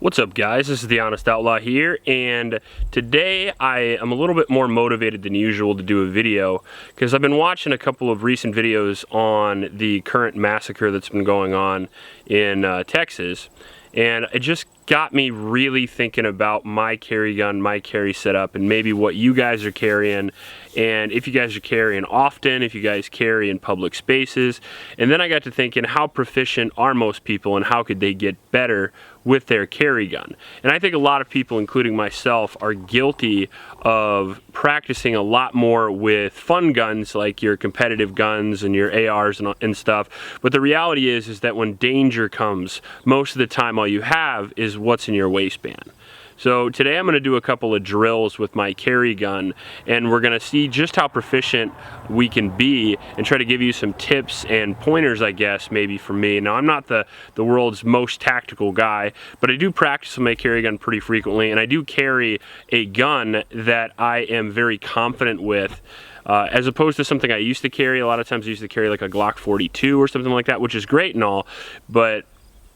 What's up, guys? This is the Honest Outlaw here, and today I am a little bit more motivated than usual to do a video because I've been watching a couple of recent videos on the current massacre that's been going on in Texas, and it just got me really thinking about my carry gun, my carry setup, and maybe what you guys are carrying, and if you guys are carrying often, if you guys carry in public spaces. And then I got to thinking, how proficient are most people and how could they get better with their carry gun? And I think a lot of people, including myself, are guilty of practicing a lot more with fun guns like your competitive guns and your ARs and stuff. But the reality is that when danger comes, most of the time all you have is what's in your waistband. So today I'm going to do a couple of drills with my carry gun, and we're going to see just how proficient we can be and try to give you some tips and pointers, I guess, maybe from me. Now, I'm not the world's most tactical guy, but I do practice with my carry gun pretty frequently, and I do carry a gun that I am very confident with. As opposed to something I used to carry. A lot of times I used to carry like a Glock 42 or something like that, which is great and all, but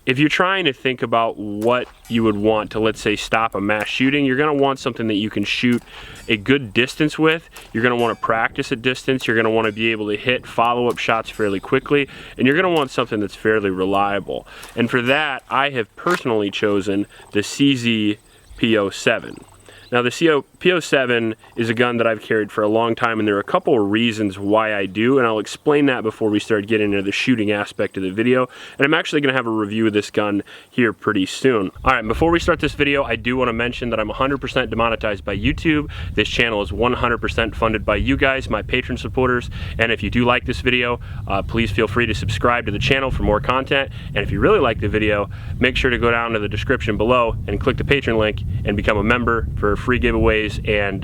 if you're trying to think about what you would want to, let's say, stop a mass shooting, you're going to want something that you can shoot a good distance with. You're going to want to practice at distance. You're going to want to be able to hit follow-up shots fairly quickly, and you're going to want something that's fairly reliable. And for that, I have personally chosen the CZ Po7. Now, the Po7 is a gun that I've carried for a long time, and there are a couple of reasons why I do, and I'll explain that before we start getting into the shooting aspect of the video. And I'm actually going to have a review of this gun here pretty soon. All right, before we start this video, I do want to mention that I'm 100% demonetized by YouTube. This channel is 100% funded by you guys, my patron supporters, and if you do like this video, please feel free to subscribe to the channel for more content. And if you really like the video, make sure to go down to the description below and click the patron link and become a member for free giveaways and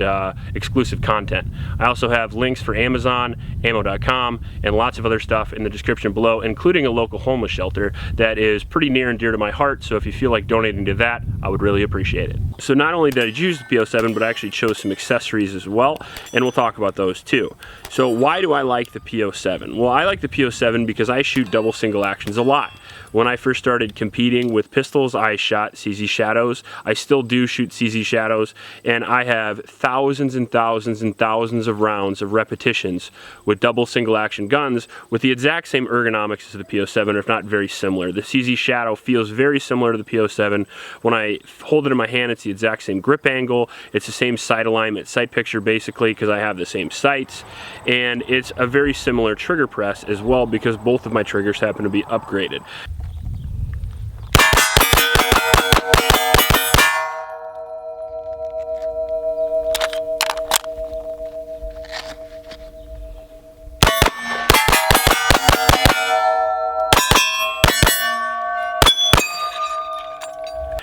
exclusive content. I also have links for Amazon, ammo.com, and lots of other stuff in the description below, including a local homeless shelter that is pretty near and dear to my heart, so if you feel like donating to that, I would really appreciate it. So not only did I choose the Po7, but I actually chose some accessories as well, and we'll talk about those too. So why do I like the Po7? Well, I like the Po7 because I shoot double single actions a lot. When I first started competing with pistols, I shot CZ Shadows. I still do shoot CZ Shadows, and I have thousands and thousands and thousands of rounds of repetitions with double single action guns with the exact same ergonomics as the Po7, or if not very similar. The CZ Shadow feels very similar to the Po7. When I hold it in my hand, it's the exact same grip angle. It's the same sight alignment, sight picture basically, because I have the same sights, and it's a very similar trigger press as well because both of my triggers happen to be upgraded.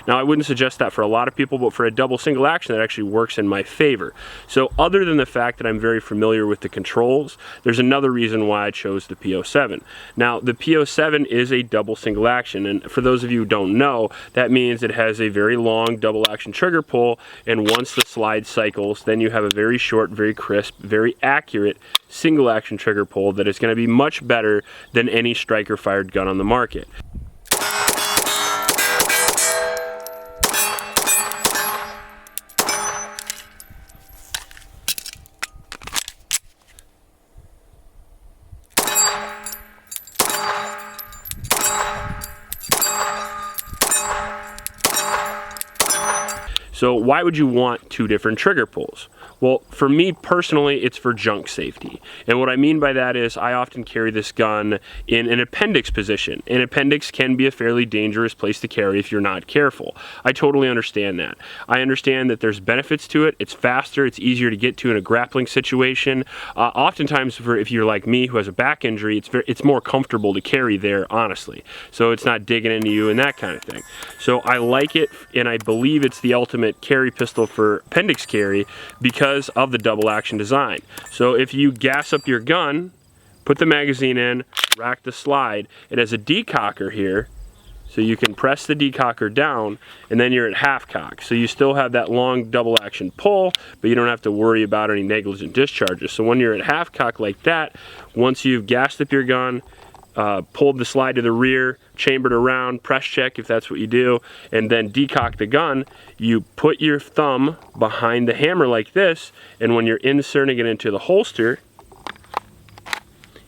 Now, I wouldn't suggest that for a lot of people, but for a double single action, that actually works in my favor. So other than the fact that I'm very familiar with the controls, there's another reason why I chose the Po7. Now, the Po7 is a double single action, and for those of you who don't know, that means it has a very long double action trigger pull, and once the slide cycles, then you have a very short, very crisp, very accurate single action trigger pull that is going to be much better than any striker fired gun on the market. So why would you want two different trigger pulls? Well, for me personally, it's for junk safety. And what I mean by that is I often carry this gun in an appendix position. An appendix can be a fairly dangerous place to carry if you're not careful. I totally understand that. I understand that there's benefits to it. It's faster, it's easier to get to in a grappling situation. Oftentimes, if you're like me who has a back injury, it's more comfortable to carry there, honestly. So it's not digging into you and that kind of thing. So I like it, and I believe it's the ultimate carry pistol for appendix carry because of the double action design. So if you gas up your gun, put the magazine in, rack the slide, it has a decocker here, so you can press the decocker down, and then you're at half cock. So you still have that long double action pull, but you don't have to worry about any negligent discharges. So when you're at half cock like that, once you've gassed up your gun, pulled the slide to the rear, chambered around, press check if that's what you do, and then decock the gun, you put your thumb behind the hammer like this, and when you're inserting it into the holster,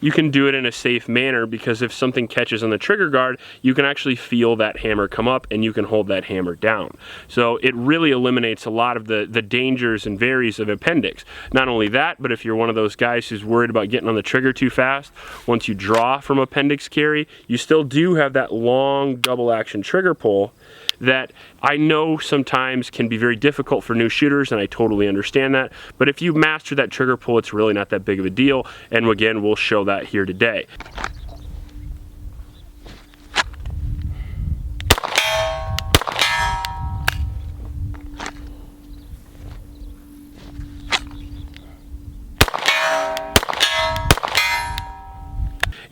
you can do it in a safe manner, because if something catches on the trigger guard, you can actually feel that hammer come up and you can hold that hammer down. So it really eliminates a lot of the dangers and varies of appendix. Not only that, but if you're one of those guys who's worried about getting on the trigger too fast, once you draw from appendix carry, you still do have that long double action trigger pull that I know sometimes can be very difficult for new shooters, and I totally understand that. But if you master that trigger pull, it's really not that big of a deal. And again, we'll show that here today.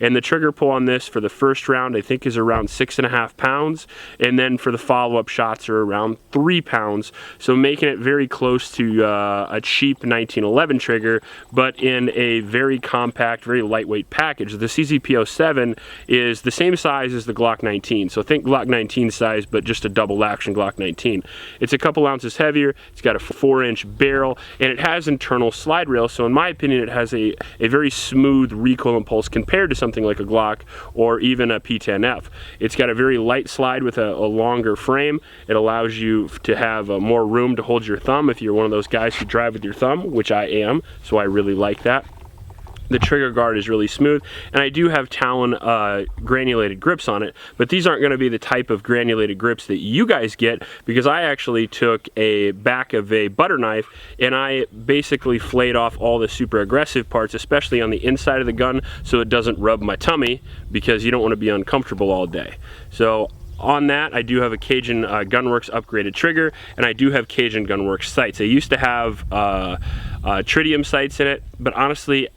And the trigger pull on this for the first round, I think, is around 6.5 pounds. And then for the follow-up shots are around 3 pounds. So making it very close to a cheap 1911 trigger, but in a very compact, very lightweight package. The CZ Po7 is the same size as the Glock 19. So think Glock 19 size, but just a double action Glock 19. It's a couple ounces heavier. It's got a 4-inch barrel, and it has internal slide rail. So in my opinion, it has a very smooth recoil impulse compared to something like a Glock or even a P10F. It's got a very light slide with a longer frame. It allows you to have more room to hold your thumb if you're one of those guys who drive with your thumb, which I am, so I really like that. The trigger guard is really smooth, and I do have Talon granulated grips on it, but these aren't going to be the type of granulated grips that you guys get, because I actually took a back of a butter knife and I basically flayed off all the super aggressive parts, especially on the inside of the gun, so it doesn't rub my tummy, because you don't want to be uncomfortable all day. So on that, I do have a Cajun Gunworks upgraded trigger, and I do have Cajun Gunworks sights. I used to have tritium sights in it, but honestly,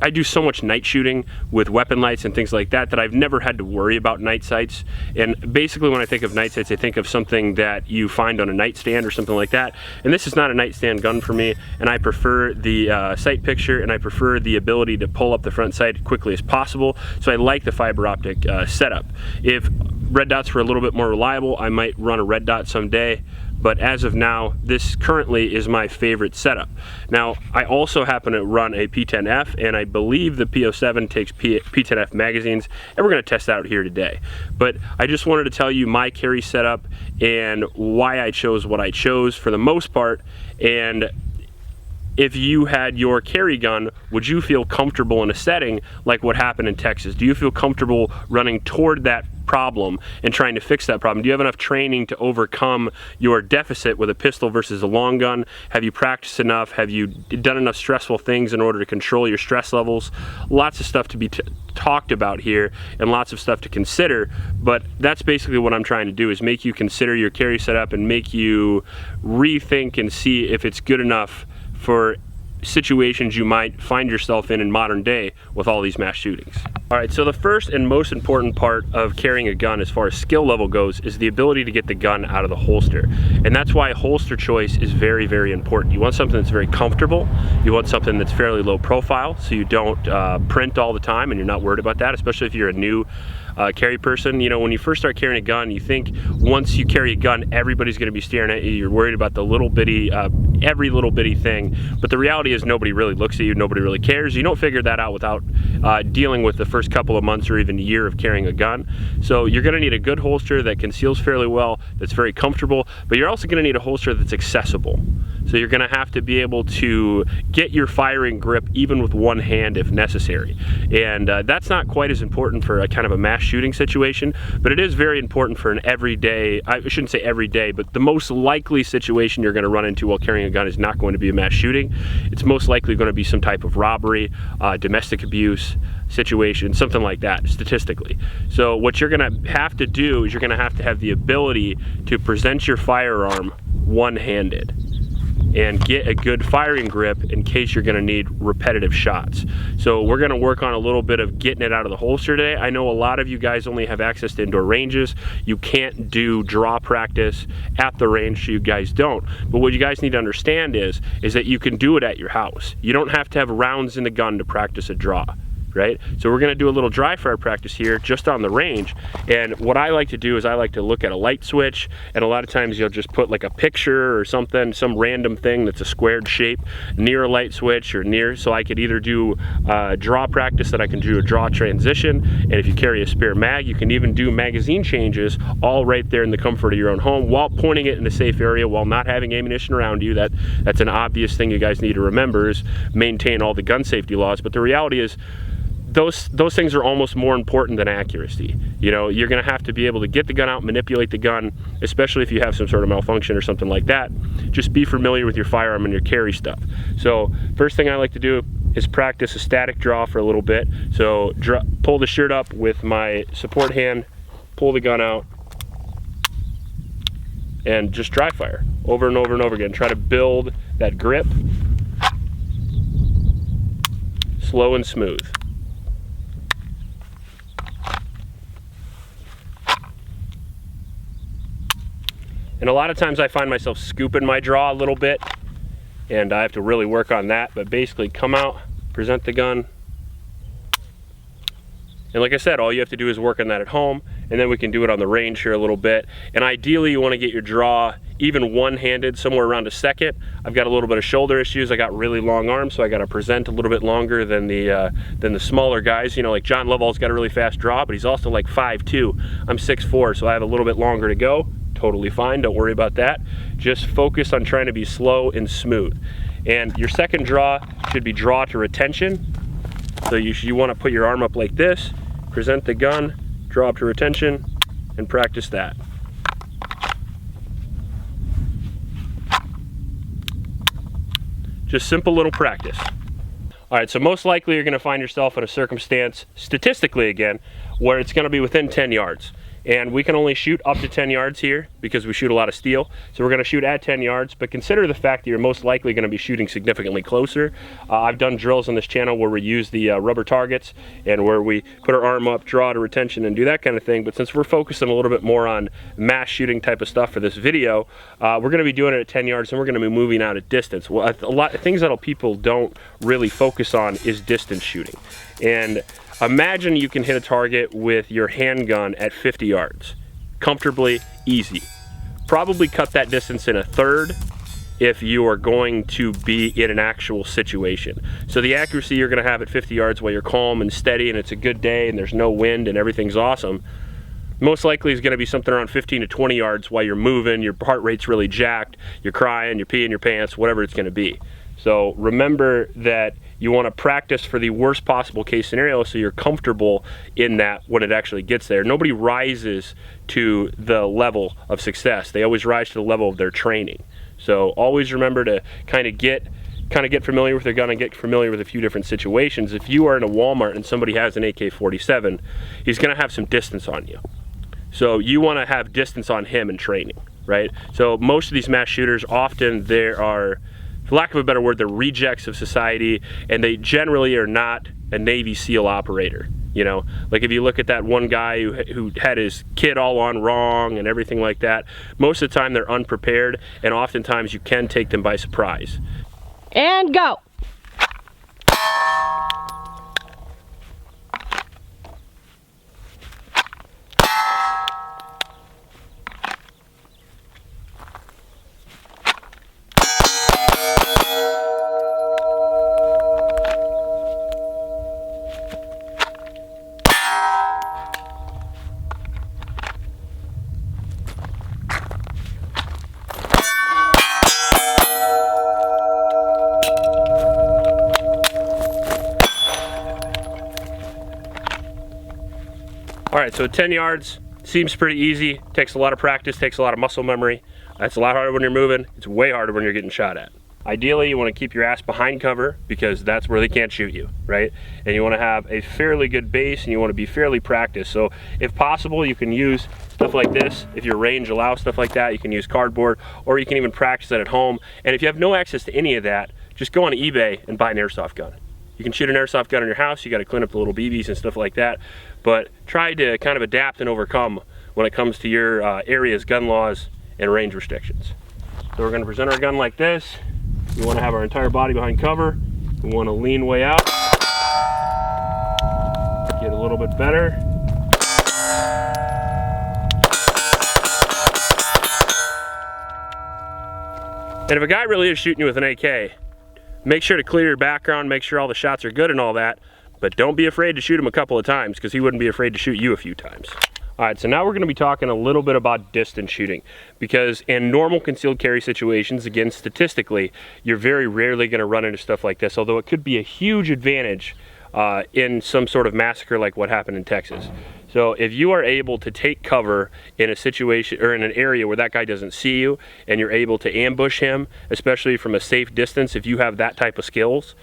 I do so much night shooting with weapon lights and things like that that I've never had to worry about night sights. And basically when I think of night sights, I think of something that you find on a nightstand or something like that. And this is not a nightstand gun for me, and I prefer the sight picture, and I prefer the ability to pull up the front sight as quickly as possible. So I like the fiber optic setup. If red dots were a little bit more reliable, I might run a red dot someday. But as of now, this currently is my favorite setup. Now, I also happen to run a P10F, and I believe the Po7 takes P10F magazines, and we're gonna test that out here today. But I just wanted to tell you my carry setup and why I chose what I chose for the most part. And if you had your carry gun, would you feel comfortable in a setting like what happened in Texas? Do you feel comfortable running toward that problem and trying to fix that problem? Do you have enough training to overcome your deficit with a pistol versus a long gun? Have you practiced enough? Have you done enough stressful things in order to control your stress levels? Lots of stuff to be talked about here, and lots of stuff to consider, but that's basically what I'm trying to do, is make you consider your carry setup and make you rethink and see if it's good enough for situations you might find yourself in modern day with all these mass shootings. All right, so the first and most important part of carrying a gun as far as skill level goes is the ability to get the gun out of the holster. And that's why holster choice is very, very important. You want something that's very comfortable. You want something that's fairly low profile, so you don't print all the time and you're not worried about that, especially if you're a new carry person. You know, when you first start carrying a gun, you think once you carry a gun, everybody's gonna be staring at you. You're worried about the little bitty, every little bitty thing. But the reality is nobody really looks at you, nobody really cares. You don't figure that out without dealing with the first couple of months or even a year of carrying a gun. So you're gonna need a good holster that conceals fairly well, that's very comfortable, but you're also gonna need a holster that's accessible. So you're gonna have to be able to get your firing grip even with one hand if necessary. And that's not quite as important for a kind of a mass shooting situation, but it is very important for an everyday, I shouldn't say every day, but the most likely situation you're gonna run into while carrying a gun is not going to be a mass shooting. It's most likely gonna be some type of robbery, domestic abuse situation, something like that, statistically. So what you're gonna have to do is you're gonna have the ability to present your firearm one-handed and get a good firing grip in case you're gonna need repetitive shots. So we're gonna work on a little bit of getting it out of the holster today. I know a lot of you guys only have access to indoor ranges. You can't do draw practice at the range, so you guys don't. But what you guys need to understand is that you can do it at your house. You don't have to have rounds in the gun to practice a draw. right? So we're gonna do a little dry fire practice here just on the range. And what I like to do is I like to look at a light switch, and a lot of times you'll just put like a picture or something, some random thing that's a squared shape near a light switch or near, so I could either do draw practice, that I can do a draw transition, and if you carry a spare mag, you can even do magazine changes all right there in the comfort of your own home while pointing it in a safe area while not having ammunition around you. That's an obvious thing you guys need to remember, is maintain all the gun safety laws. But the reality is those things are almost more important than accuracy. You know, you're gonna have to be able to get the gun out, manipulate the gun, especially if you have some sort of malfunction or something like that. Just be familiar with your firearm and your carry stuff. So first thing I like to do is practice a static draw for a little bit. So pull the shirt up with my support hand, pull the gun out, and just dry fire over and over and over again. Try to build that grip, slow and smooth. And a lot of times I find myself scooping my draw a little bit, and I have to really work on that. But basically come out, present the gun, and like I said, all you have to do is work on that at home, and then we can do it on the range here a little bit. And ideally you want to get your draw even one-handed, somewhere around a second. I've got a little bit of shoulder issues. I got really long arms, so I got to present a little bit longer than the smaller guys. You know, like John Lovell's got a really fast draw, but he's also like 5'2". I'm 6'4", so I have a little bit longer to go. Totally fine, don't worry about that. Just focus on trying to be slow and smooth. And your second draw should be draw to retention. So you want to put your arm up like this, present the gun, draw up to retention, and practice that. Just simple little practice. All right, so most likely you're gonna find yourself in a circumstance, statistically again, where it's gonna be within 10 yards. And we can only shoot up to 10 yards here because we shoot a lot of steel. So we're gonna shoot at 10 yards, but consider the fact that you're most likely gonna be shooting significantly closer. I've done drills on this channel where we use the rubber targets and where we put our arm up, draw to retention, and do that kind of thing. But since we're focusing a little bit more on mass shooting type of stuff for this video, we're gonna be doing it at 10 yards and we're gonna be moving out at distance. Well, a lot of things that people don't really focus on is distance shooting. And imagine you can hit a target with your handgun at 50 yards, comfortably, easy. Probably cut that distance in a third if you are going to be in an actual situation. So the accuracy you're gonna have at 50 yards while you're calm and steady and it's a good day and there's no wind and everything's awesome, most likely is gonna be something around 15 to 20 yards while you're moving, your heart rate's really jacked, you're crying, you're peeing your pants, whatever it's gonna be. So remember that you want to practice for the worst possible case scenario so you're comfortable in that when it actually gets there. Nobody rises to the level of success. They always rise to the level of their training. So always remember to kind of get familiar with their gun and get familiar with a few different situations. If you are in a Walmart and somebody has an AK-47, he's going to have some distance on you. So you want to have distance on him in training, right? So most of these mass shooters, often there are, for lack of a better word, they're rejects of society, and they generally are not a Navy SEAL operator. You know, like if you look at that one guy who had his kit all on wrong and everything like that, most of the time they're unprepared, and oftentimes you can take them by surprise. And go. All right, so 10 yards seems pretty easy, takes a lot of practice, takes a lot of muscle memory. It's a lot harder when you're moving, it's way harder when you're getting shot at. Ideally, you want to keep your ass behind cover because that's where they can't shoot you, right? And you want to have a fairly good base and you want to be fairly practiced. So if possible, you can use stuff like this. If your range allows stuff like that, you can use cardboard, or you can even practice it at home. And if you have no access to any of that, just go on eBay and buy an airsoft gun. You can shoot an airsoft gun in your house, you got to clean up the little BBs and stuff like that, but try to kind of adapt and overcome when it comes to your area's gun laws and range restrictions. So we're going to present our gun like this. We want to have our entire body behind cover. We want to lean way out. little bit better. And if a guy really is shooting you with an AK, make sure to clear your background, make sure all the shots are good and all that, but don't be afraid to shoot him a couple of times, because he wouldn't be afraid to shoot you a few times. All right, so now we're gonna be talking a little bit about distance shooting, because in normal concealed carry situations, again, statistically, you're very rarely gonna run into stuff like this, although it could be a huge advantage in some sort of massacre like what happened in Texas. So if you are able to take cover in a situation or in an area where that guy doesn't see you, and you're able to ambush him, especially from a safe distance, if you have that type of skills,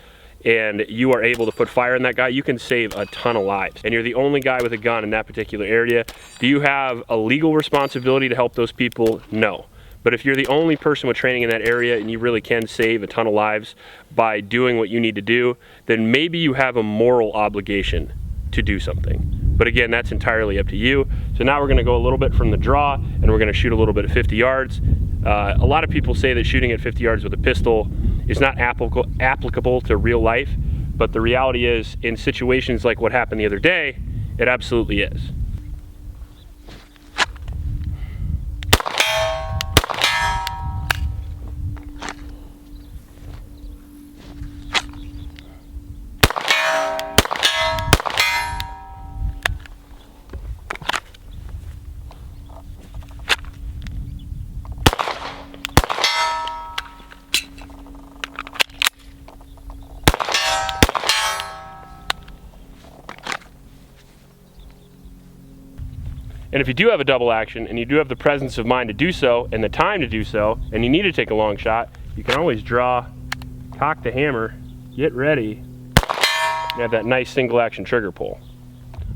and you are able to put fire in that guy, you can save a ton of lives. And you're the only guy with a gun in that particular area. Do you have a legal responsibility to help those people? No. But if you're the only person with training in that area and you really can save a ton of lives by doing what you need to do, then maybe you have a moral obligation to do something. But again, that's entirely up to you. So now we're gonna go a little bit from the draw, and we're gonna shoot a little bit at 50 yards. A lot of people say that shooting at 50 yards with a pistol is not applicable to real life, but the reality is, in situations like what happened the other day, it absolutely is. And if you do have a double action, and you do have the presence of mind to do so, and the time to do so, and you need to take a long shot, you can always draw, cock the hammer, get ready, and have that nice single action trigger pull.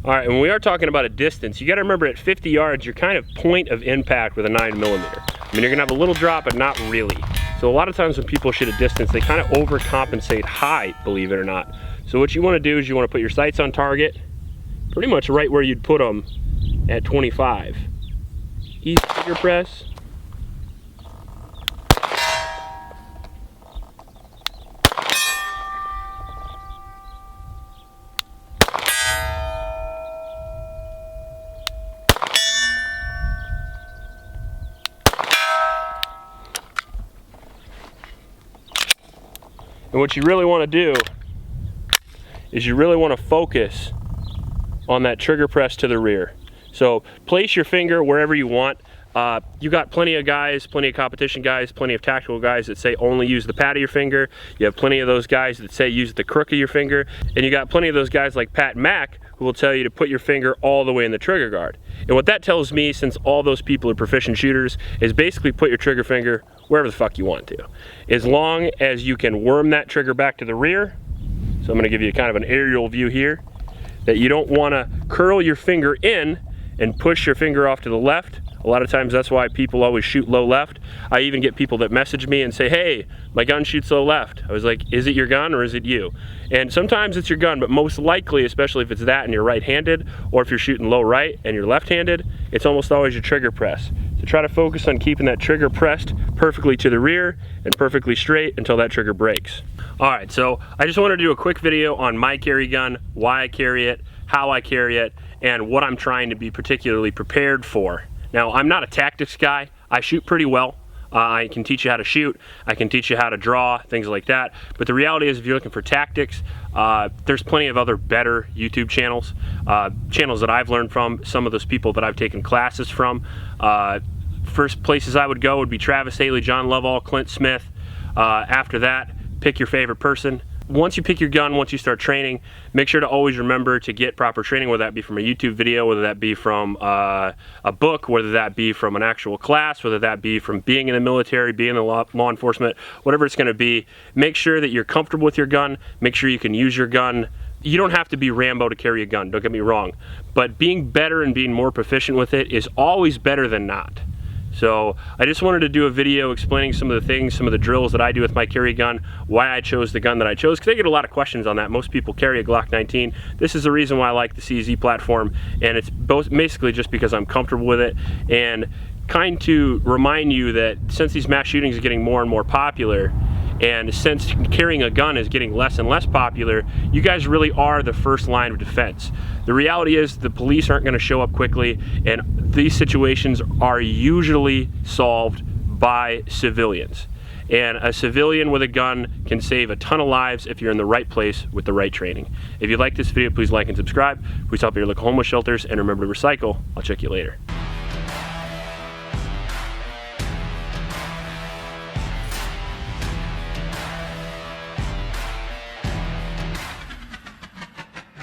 All right, when we are talking about a distance, you gotta remember at 50 yards, you're kind of point of impact with a 9mm. I mean, you're gonna have a little drop, but not really. So a lot of times when people shoot a distance, they kind of overcompensate height, believe it or not. So what you wanna do is you wanna put your sights on target, pretty much right where you'd put them at 25. Easy trigger press. And what you really want to do is you really want to focus on that trigger press to the rear. So place your finger wherever you want. You got plenty of guys, plenty of competition guys, plenty of tactical guys that say only use the pad of your finger. You have plenty of those guys that say use the crook of your finger. And you got plenty of those guys like Pat and Mac who will tell you to put your finger all the way in the trigger guard. And what that tells me, since all those people are proficient shooters, is basically put your trigger finger wherever the fuck you want to. As long as you can worm that trigger back to the rear. So I'm gonna give you kind of an aerial view here, that you don't wanna curl your finger in and push your finger off to the left. A lot of times that's why people always shoot low left. I even get people that message me and say, hey, my gun shoots low left. I was like, is it your gun or is it you? And sometimes it's your gun, but most likely, especially if it's that and you're right-handed, or if you're shooting low right and you're left-handed, it's almost always your trigger press. So try to focus on keeping that trigger pressed perfectly to the rear and perfectly straight until that trigger breaks. All right, so I just wanted to do a quick video on my carry gun, why I carry it, how I carry it, and what I'm trying to be particularly prepared for. Now, I'm not a tactics guy. I shoot pretty well. I can teach you how to shoot. I can teach you how to draw, things like that. But the reality is, if you're looking for tactics, there's plenty of other better YouTube channels, channels that I've learned from, some of those people that I've taken classes from. First places I would go would be Travis Haley, John Lovell, Clint Smith. After that, pick your favorite person. Once you pick your gun, once you start training, make sure to always remember to get proper training, whether that be from a YouTube video, whether that be from a book, whether that be from an actual class, whether that be from being in the military, being in law enforcement, whatever it's going to be. Make sure that you're comfortable with your gun. Make sure you can use your gun. You don't have to be Rambo to carry a gun, don't get me wrong. But being better and being more proficient with it is always better than not. So I just wanted to do a video explaining some of the things, some of the drills that I do with my carry gun, why I chose the gun that I chose, because I get a lot of questions on that. Most people carry a Glock 19. This is the reason why I like the CZ platform, and it's basically just because I'm comfortable with it, and kind to remind you that since these mass shootings are getting more and more popular, And since carrying a gun is getting less and less popular, you guys really are the first line of defense. The reality is the police aren't going to show up quickly, and these situations are usually solved by civilians. And a civilian with a gun can save a ton of lives if you're in the right place with the right training. If you like this video, please like and subscribe. Please help your local homeless shelters, and remember to recycle. I'll check you later.